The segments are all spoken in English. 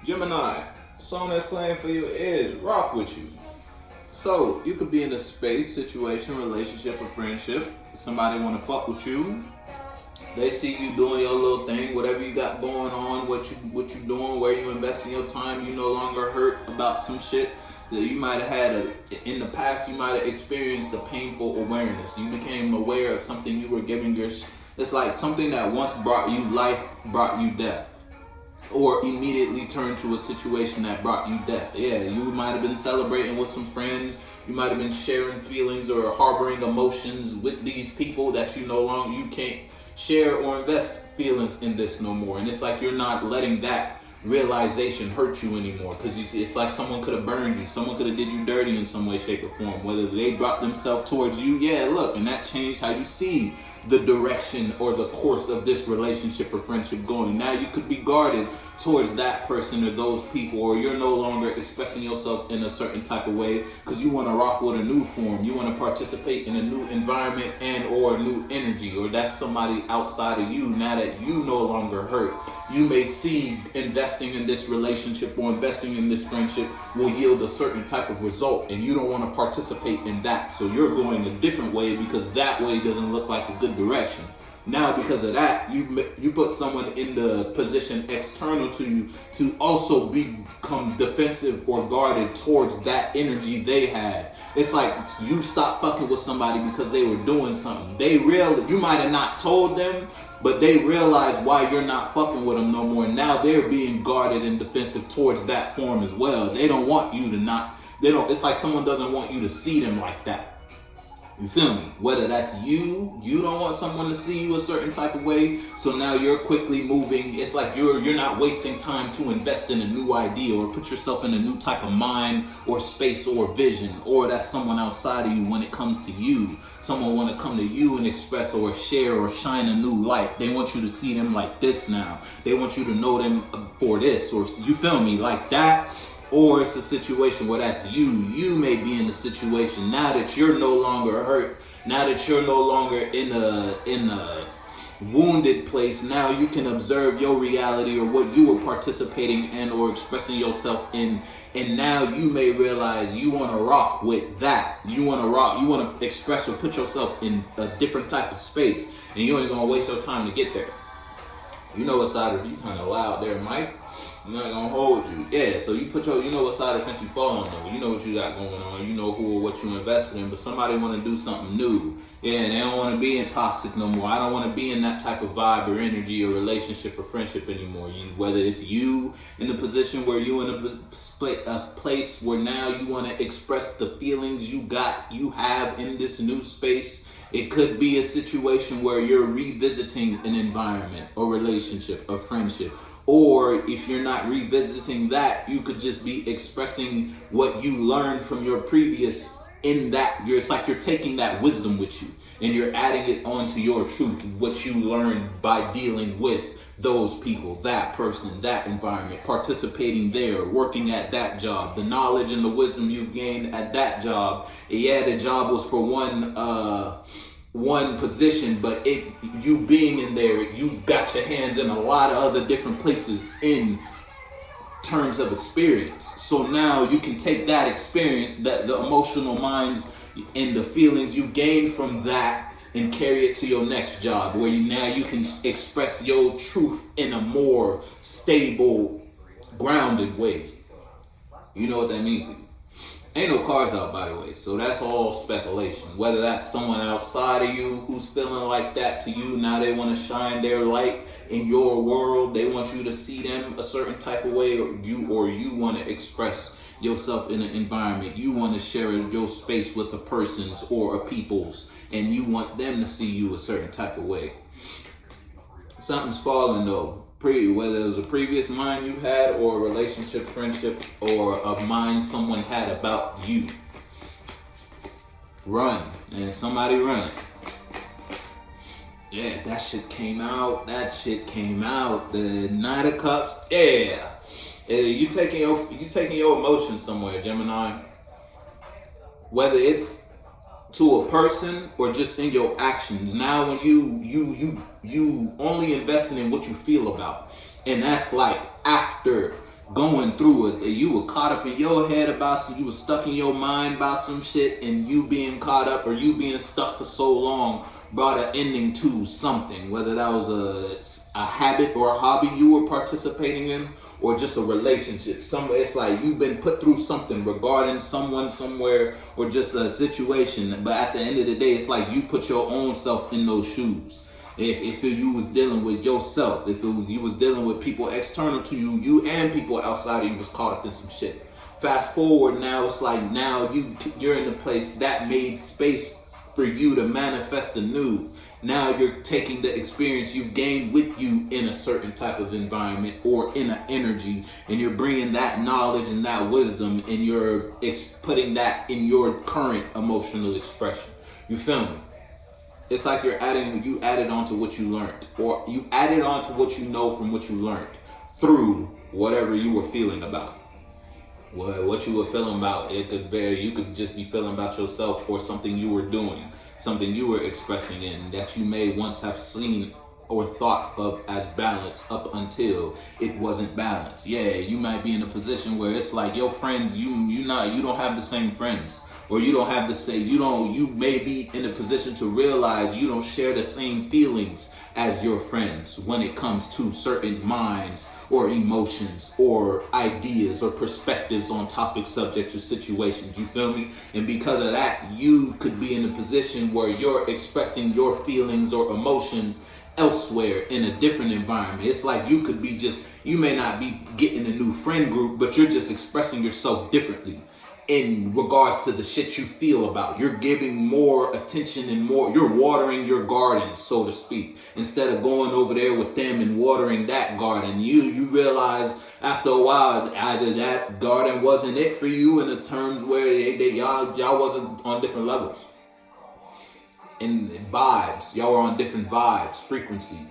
Gemini, song that's playing for you is Rock With You. So, you could be in a space, situation, relationship, or friendship. Somebody want to fuck with you. They see you doing your little thing, whatever you got going on, what you doing, where you investing your time. You no longer hurt about some shit that you might have had in the past. You might have experienced a painful awareness. You became aware of something you were giving your. It's like something that once brought you life, brought you death. Or immediately turn to a situation that brought you death. Yeah, you might have been celebrating with some friends. You might have been sharing feelings or harboring emotions with these people that you can't share or invest feelings in this no more. And it's like you're not letting that realization hurt you anymore. Because you see, it's like someone could have burned you. Someone could have did you dirty in some way, shape, or form. Whether they brought themselves towards you, yeah, look, and that changed how you see the direction or the course of this relationship or friendship going. Now you could be guarded towards that person or those people, or you're no longer expressing yourself in a certain type of way because you want to rock with a new form. You want to participate in a new environment and or a new energy, or that's somebody outside of you. Now that you no longer hurt, you may see investing in this relationship or investing in this friendship will yield a certain type of result, and you don't want to participate in that. So you're going a different way because that way doesn't look like a good direction. Now, because of that, you put someone in the position external to you to also become defensive or guarded towards that energy they had. It's like you stopped fucking with somebody because they were doing something. You might have not told them, but they realize why you're not fucking with them no more. Now they're being guarded and defensive towards that form as well. They don't want you to not. It's like someone doesn't want you to see them like that. You feel me? Whether that's you don't want someone to see you a certain type of way, so now you're quickly moving. It's like you're not wasting time to invest in a new idea or put yourself in a new type of mind or space or vision, or that's someone outside of you when it comes to you. Someone want to come to you and express or share or shine a new light. They want you to see them like this now. They want you to know them for this, or you feel me, like that. Or it's a situation where that's you. You may be in a situation now that you're no longer hurt. Now that you're no longer in a wounded place. Now you can observe your reality or what you were participating in or expressing yourself in. And now you may realize you want to rock with that. You want to express or put yourself in a different type of space. And you ain't going to waste your time to get there. You know what side of you kind of loud there, Mike. I'm not gonna hold you. Yeah, so you know what side of the fence you fall on though. You know what you got going on. You know who or what you invested in. But somebody want to do something new. Yeah, and they don't want to be in toxic no more. I don't want to be in that type of vibe or energy or relationship or friendship anymore. Whether it's you in the position where you in a place where now you want to express the feelings you have in this new space. It could be a situation where you're revisiting an environment or relationship or friendship. Or if you're not revisiting that, you could just be expressing what you learned from your previous in that. It's like you're taking that wisdom with you and you're adding it onto your truth, what you learned by dealing with those people, that person, that environment, participating there, working at that job, the knowledge and the wisdom you've gained at that job. Yeah, the job was for one position, but you being in there, you got your hands in a lot of other different places in terms of experience. So now you can take that experience, that the emotional minds and the feelings you gain from that, and carry it to your next job, where now you can express your truth in a more stable, grounded way. You know what that means? Ain't no cars out, by the way, so that's all speculation. Whether that's someone outside of you who's feeling like that to you, now they want to shine their light in your world. They want you to see them a certain type of way, or you want to express yourself in an environment. You want to share your space with a person's or a people's, and you want them to see you a certain type of way. Something's falling though. Whether it was a previous mind you had or a relationship, friendship, or a mind someone had about you. Run. And somebody run. Yeah, that shit came out. The Knight of Cups. Yeah. You taking your emotions somewhere, Gemini. Whether it's to a person or just in your actions. Now when you only investing in what you feel about. And that's like after going through it. You were caught up in your head about some, you were stuck in your mind about some shit, and you being caught up or you being stuck for so long brought an ending to something, whether that was a habit or a hobby you were participating in, or just a relationship. It's like you've been put through something regarding someone somewhere, or just a situation. But at the end of the day, it's like you put your own self in those shoes. If you was dealing with yourself, you was dealing with people external to you, you and people outside of you was caught up in some shit. Fast forward now, it's like now you're in a place that made space for you to manifest anew. Now you're taking the experience you've gained with you in a certain type of environment or in an energy, and you're bringing that knowledge and that wisdom, and you're putting that in your current emotional expression. You feel me? It's like you added on to what you learned, or you added on to what you know from what you learned through whatever you were feeling about. What you were feeling about, it could vary. You could just be feeling about yourself, or something you were doing, something you were expressing in that you may once have seen or thought of as balance up until it wasn't balanced. Yeah, you might be in a position where it's like your friends, you don't have the same friends, or you don't have the same, you may be in a position to realize you don't share the same feelings as your friends when it comes to certain minds or emotions or ideas or perspectives on topics, subjects, or situations. You feel me? And because of that, you could be in a position where you're expressing your feelings or emotions elsewhere in a different environment. It's like you could be you may not be getting a new friend group, but you're just expressing yourself differently in regards to the shit you feel about. You're giving more attention and you're watering your garden, so to speak, instead of going over there with them and watering that garden. You realize after a while either that garden wasn't it for you, in the terms where y'all wasn't on different levels. And vibes, y'all were on different vibes, frequencies.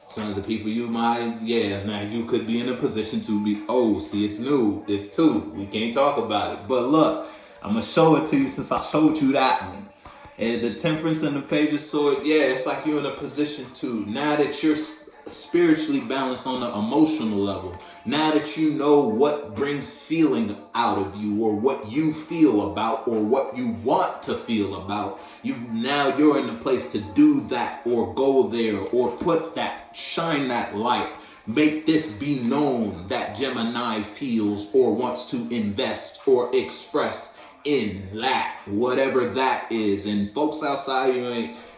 Some of the people now you could be in a position to be, see, it's new, it's two, we can't talk about it. But look, I'm gonna show it to you since I showed you that one. And the Temperance and the Page of Swords, it's like you're in a position to, now that you're spiritually balanced on the emotional level, now that you know what brings feeling out of you, or what you feel about, or what you want to feel about, you're in a place to do that, or go there, or shine that light, make this be known that Gemini feels or wants to invest or express in that, whatever that is. And folks outside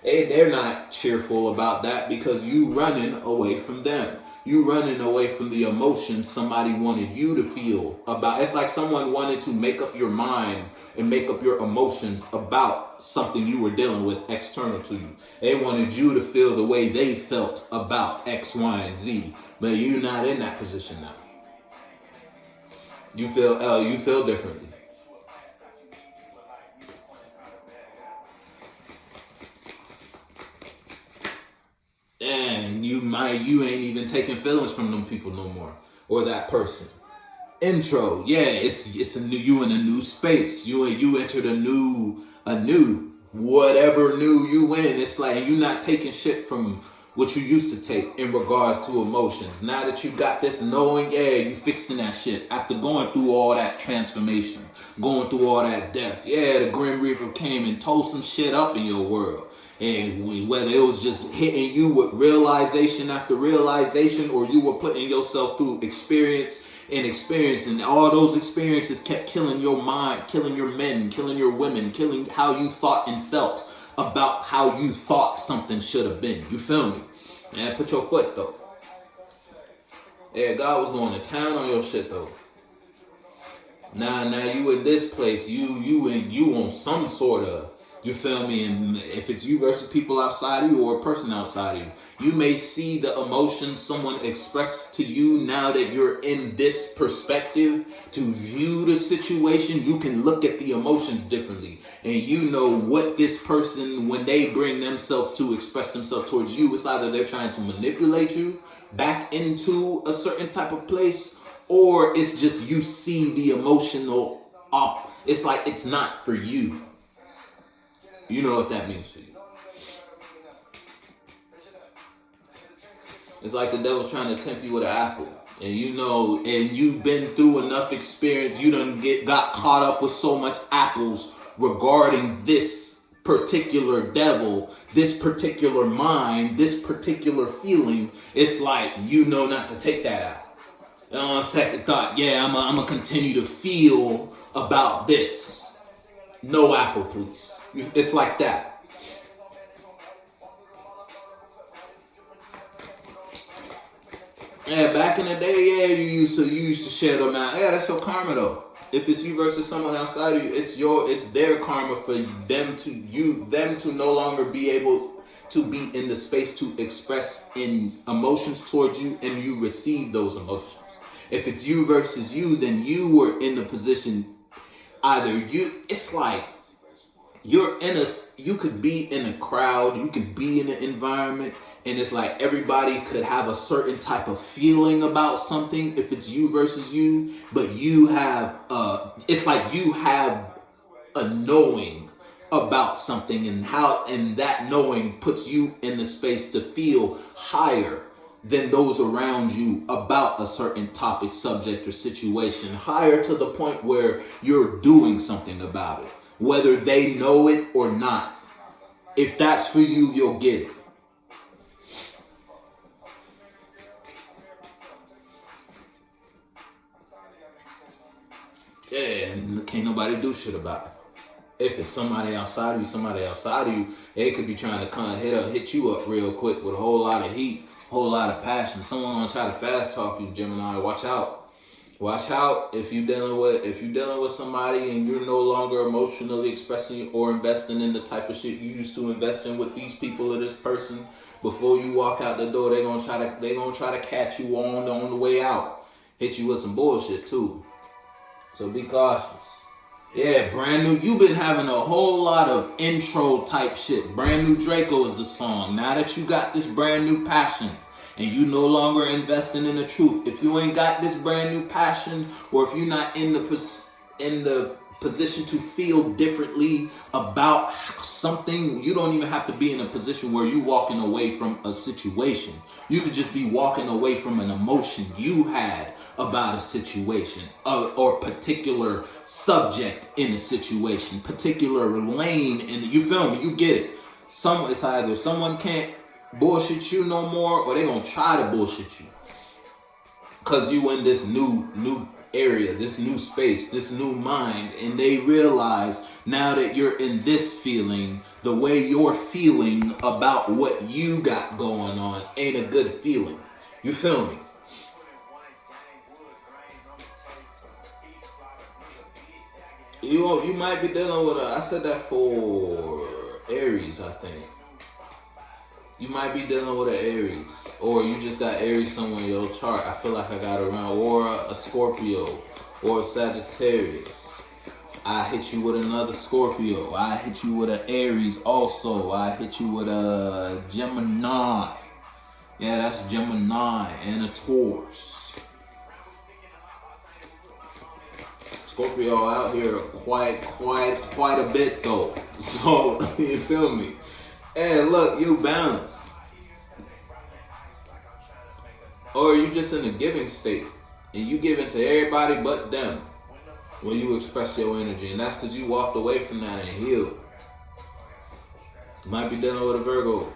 they're not cheerful about that, because you running away from them. You running away from the emotion somebody wanted you to feel about. It's like someone wanted to make up your mind and make up your emotions about something you were dealing with external to you. They wanted you to feel the way they felt about X, Y, and Z. But you're not in that position now. You feel differently. And you ain't even taking feelings from them people no more, or that person. Intro, it's a new, you in a new space. You entered a new whatever new you in. It's like you not taking shit from what you used to take in regards to emotions. Now that you got this knowing, you fixing that shit after going through all that transformation, going through all that death. The Grim Reaper came and tore some shit up in your world. And whether it was just hitting you with realization after realization, or you were putting yourself through experience, and all those experiences kept killing your mind, killing your men, killing your women, killing how you thought and felt about how you thought something should have been. You feel me? Man, put your foot though. God was going to town on your shit though. Now you in this place, you on some sort of, you feel me? And if it's you versus people outside of you, or a person outside of you, you may see the emotion someone expressed to you. Now that you're in this perspective to view the situation, you can look at the emotions differently. And you know what this person, when they bring themselves to express themselves towards you, it's either they're trying to manipulate you back into a certain type of place, or it's just you see the emotional up. It's like it's not for you. You know what that means for you. It's like the devil's trying to tempt you with an apple. And you know, and you've been through enough experience, you done got caught up with so much apples regarding this particular devil, this particular mind, this particular feeling. It's like, you know not to take that out. On second thought, yeah, I'm gonna continue to feel about this. No apple, please. It's like that. Yeah, back in the day, yeah, you used to share them out. Yeah, that's your karma though. If it's you versus someone outside of you, it's their karma for them to no longer be able to be in the space to express in emotions towards you, and you receive those emotions. If it's you versus you, then you were in the position, it's like you could be in a crowd, you could be in an environment, and it's like everybody could have a certain type of feeling about something if it's you versus you, but you have it's like you have a knowing about something, and that knowing puts you in the space to feel higher than those around you about a certain topic, subject, or situation, higher to the point where you're doing something about it, whether they know it or not. If that's for you, you'll get it. Yeah, and can't nobody do shit about it. If it's somebody outside of you, they could be trying to kind of hit you up real quick with a whole lot of heat, whole lot of passion. Someone gonna try to fast talk you, Gemini. Watch out. Watch out if you're dealing with somebody and you're no longer emotionally expressing or investing in the type of shit you used to invest in with these people or this person. Before you walk out the door, they're gonna try to catch you on the way out. Hit you with some bullshit too. So be cautious. Yeah, brand new. You've been having a whole lot of intro type shit. Brand new Draco is the song. Now that you got this brand new passion and you no longer investing in the truth, if you ain't got this brand new passion, or if you're not in the position to feel differently about something, you don't even have to be in a position where you're walking away from a situation. You could just be walking away from an emotion you had about a situation or particular subject in a situation, particular lane, and you feel me? You get it. It's either someone can't bullshit you no more, or they gonna try to bullshit you because you in this new area, this new space, this new mind, and they realize now that you're in this feeling, the way you're feeling about what you got going on ain't a good feeling. You feel me? You might be dealing with I said that for Aries, I think. You might be dealing with an Aries, or you just got Aries somewhere in your chart. I feel like I got around, or a Scorpio, or a Sagittarius. I hit you with another Scorpio. I hit you with an Aries also. I hit you with a Gemini. Yeah, that's Gemini, and a Taurus. Scorpio out here quite a bit though. So you feel me? And look, you balance. Or you just in a giving state and you give it to everybody but them when you express your energy, and that's because you walked away from that and healed. You might be dealing with a Virgo.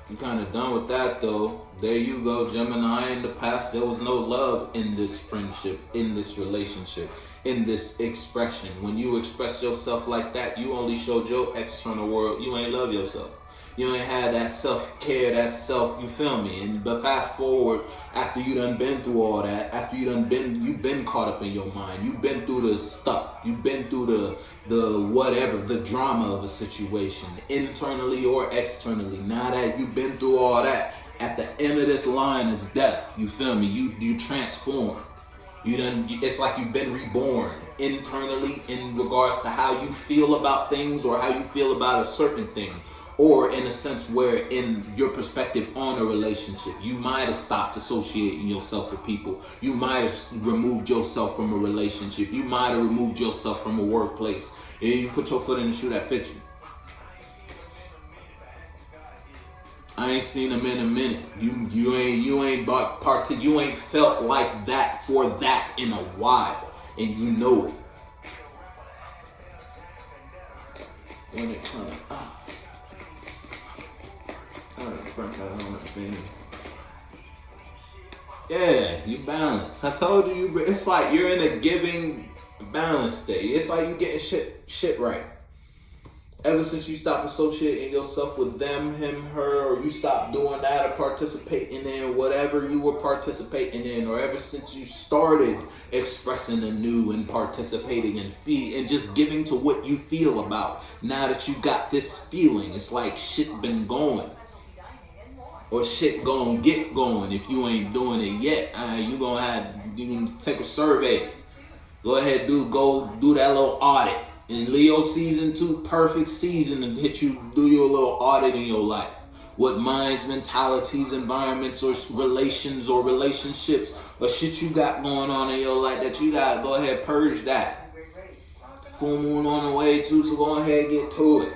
You kind of done with that though. There you go, Gemini. In the past, there was no love in this friendship, in this relationship, in this expression. When you express yourself like that, you only showed your external world. You ain't love yourself. You ain't had that self-care, you feel me? But fast forward, after you done been through all that, after you've been caught up in your mind, you've been through the stuff, you've been through the whatever, the drama of a situation, internally or externally. Now that you've been through all that, at the end of this line is death. You feel me? You transform. It's like you've been reborn internally in regards to how you feel about things or how you feel about a certain thing. Or in a sense where in your perspective on a relationship, you might have stopped associating yourself with people. You might have removed yourself from a relationship. You might have removed yourself from a workplace. And you put your foot in the shoe that fits you. I I ain't seen them in a minute. You ain't felt like that for that in a while, and you know it. When it kind of yeah, you balance. I told you, it's like you're in a giving balance state. It's like you getting shit right. Ever since you stop associating yourself with them, him, her, or you stop doing that or participating in whatever you were participating in, or ever since you started expressing anew and participating in and just giving to what you feel about. Now that you got this feeling, it's like shit been going. Or shit gonna get going if you ain't doing it yet. You can take a survey. Go ahead, go do that little audit. In Leo season 2, perfect season to do your little audit in your life. What minds, mentalities, environments, or relations or relationships or shit you got going on in your life that you gotta go ahead purge that. Full moon on the way too, so go ahead get to it.